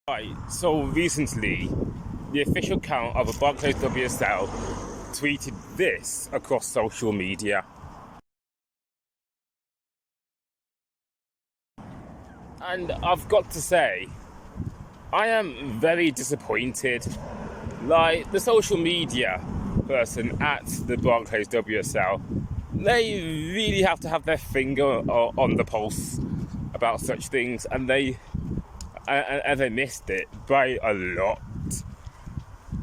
Right, so recently, the official account of the Barclays WSL tweeted this across social media. And I've got to say, I am very disappointed. Like, the social media person at the Barclays WSL, they really have to have their finger on the pulse about such things, and they missed it by a lot.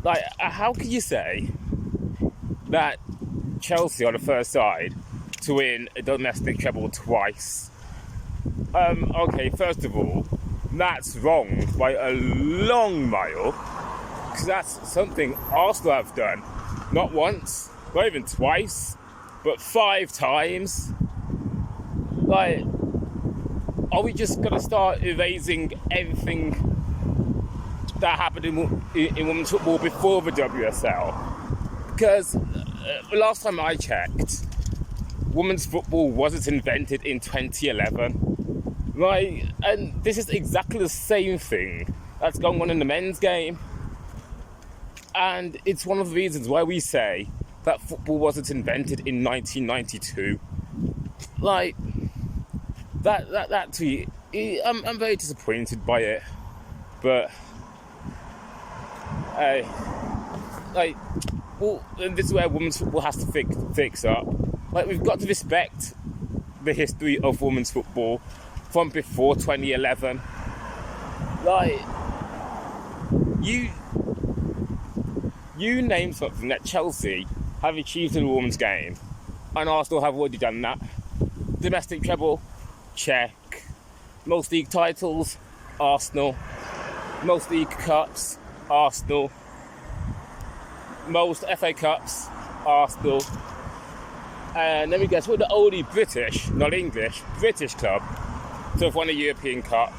Like, how can you say that Chelsea are the first side to win a domestic treble twice? Okay, first of all, that's wrong by a long mile, because that's something Arsenal have done. Not once, not even twice, but 5 times. Like, are we just going to start erasing everything that happened in women's football before the WSL? Because the last time I checked, women's football wasn't invented in 2011. Like, and this is exactly the same thing that's going on in the men's game. And it's one of the reasons why we say that football wasn't invented in 1992. Like, that tweet, I'm very disappointed by it. But, well, this is where women's football has to fix up. Like, we've got to respect the history of women's football from before 2011. Like, you name something that Chelsea have achieved in the women's game, and Arsenal have already done that. Domestic treble, check. Most league titles, Arsenal. Most league cups, Arsenal. Most FA Cups, Arsenal. And let me guess, we're the only British, not English, British club to have won a European Cup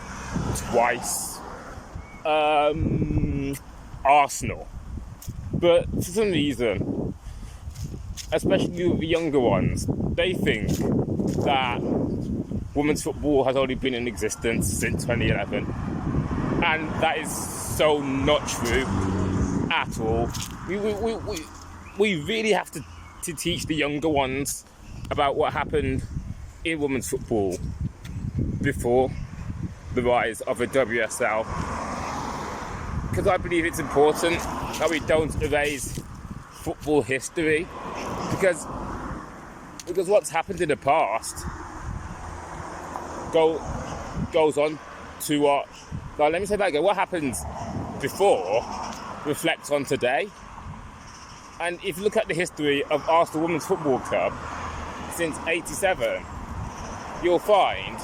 twice. Arsenal. But for some reason, especially the younger ones, they think that women's football has only been in existence since 2011. And that is so not true at all. We really have to teach the younger ones about what happened in women's football before the rise of the WSL. Because I believe it's important that we don't erase football history. Because what's happened in the past goes on to what... Now, let me say that again. What happens before reflects on today. And if you look at the history of Arsenal Women's Football Club since '87, you'll find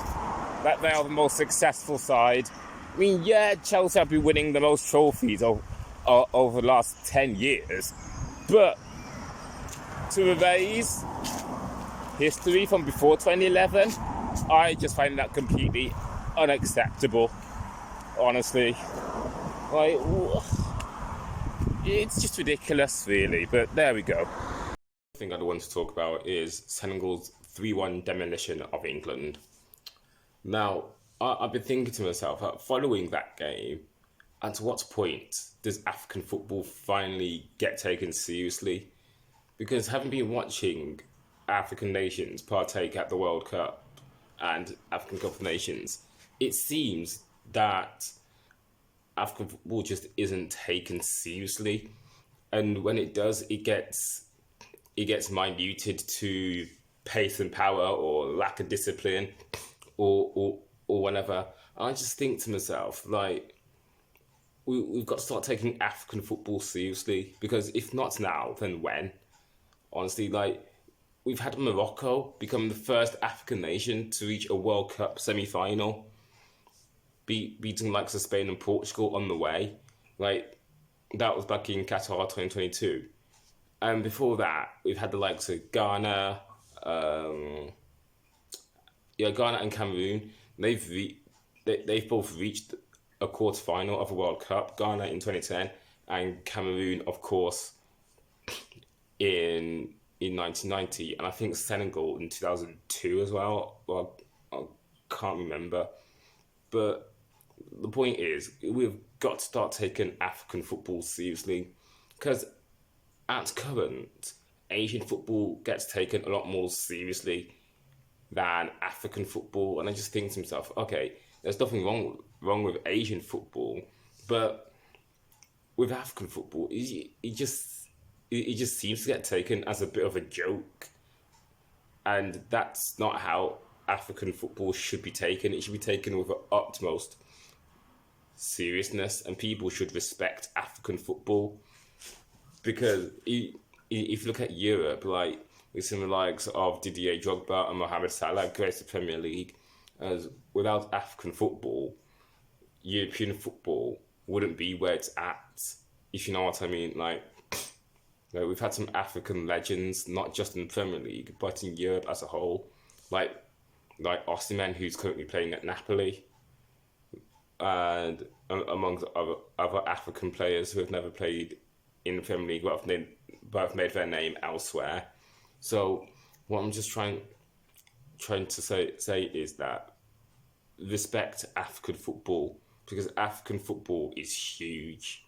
that they are the most successful side. I mean, yeah, Chelsea have been winning the most trophies over the last 10 years, but to erase history from before 2011, I just find that completely unacceptable, honestly. Like, it's just ridiculous, really, but there we go. The thing I want to talk about is Senegals' 3-1 demolition of England. Now, I've been thinking to myself, following that game, at what point does African football finally get taken seriously? Because having been watching African nations partake at the World Cup and African Cup of Nations, it seems that African football just isn't taken seriously. And when it does, it gets minuted to pace and power or lack of discipline or whatever. I just think to myself, like, we've got to start taking African football seriously, because if not now, then when? Honestly, like, we've had Morocco become the first African nation to reach a World Cup semi-final, beating likes of Spain and Portugal on the way. Like, that was back in Qatar 2022. And before that, we've had the likes of Ghana, Ghana and Cameroon. They've both reached a quarter-final of a World Cup. Ghana in 2010 and Cameroon, of course, in 1990. And I think Senegal in 2002 as well. Well, I can't remember. But the point is, we've got to start taking African football seriously, because at current, Asian football gets taken a lot more seriously than African football, and I just think to myself, okay, there's nothing wrong with Asian football, but with African football, it just seems to get taken as a bit of a joke, and that's not how African football should be taken. It should be taken with the utmost seriousness, and people should respect African football, because if you look at Europe, like with some of the likes of Didier Drogba and Mohamed Salah, greatest Premier League, as without African football, European football wouldn't be where it's at. If you know what I mean, we've had some African legends, not just in the Premier League, but in Europe as a whole, like Osimhen, who's currently playing at Napoli, and amongst other African players who have never played in the Premier League, but have made their name elsewhere. So what I'm just trying to say is that respect African football, because African football is huge.